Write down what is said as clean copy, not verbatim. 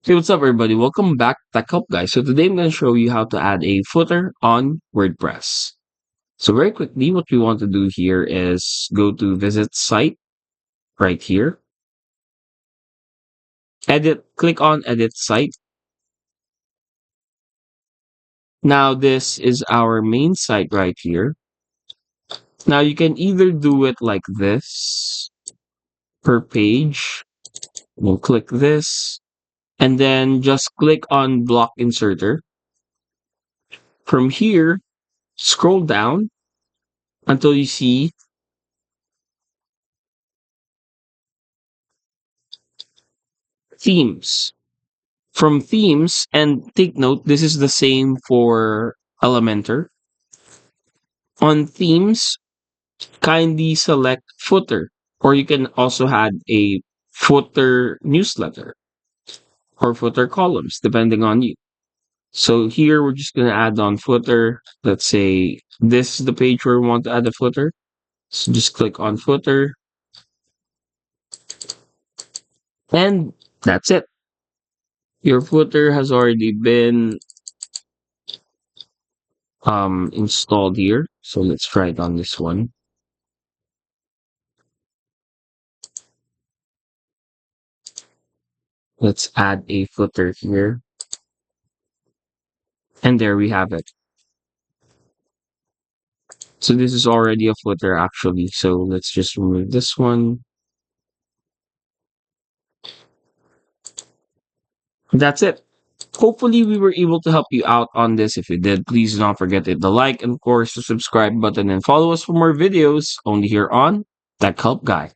Hey, what's up, everybody? Welcome back to Tech Help, guys. So today I'm going to show you how to add a footer on WordPress. So very quickly, what we want to do here is go to Visit Site right here. Click on Edit Site. Now this is our main site right here. Now you can either do it like this per page. We'll click this and then just click on Block Inserter. From here, scroll down until you see themes. From themes, and take note, this is the same for Elementor. On themes, kindly select footer, or you can also add a footer newsletter or footer columns, depending on you. So here we're just going to add on footer. Let's say this is the page where we want to add a footer. So just click on footer, and that's it. Your footer has already been installed here. So let's try it on this one. Let's add a footer here. And there we have it. So this is already a footer actually. So let's just remove this one. That's it. Hopefully we were able to help you out on this. If you did, please do not forget to hit the like and of course the subscribe button and follow us for more videos only here on Tech Help Guy.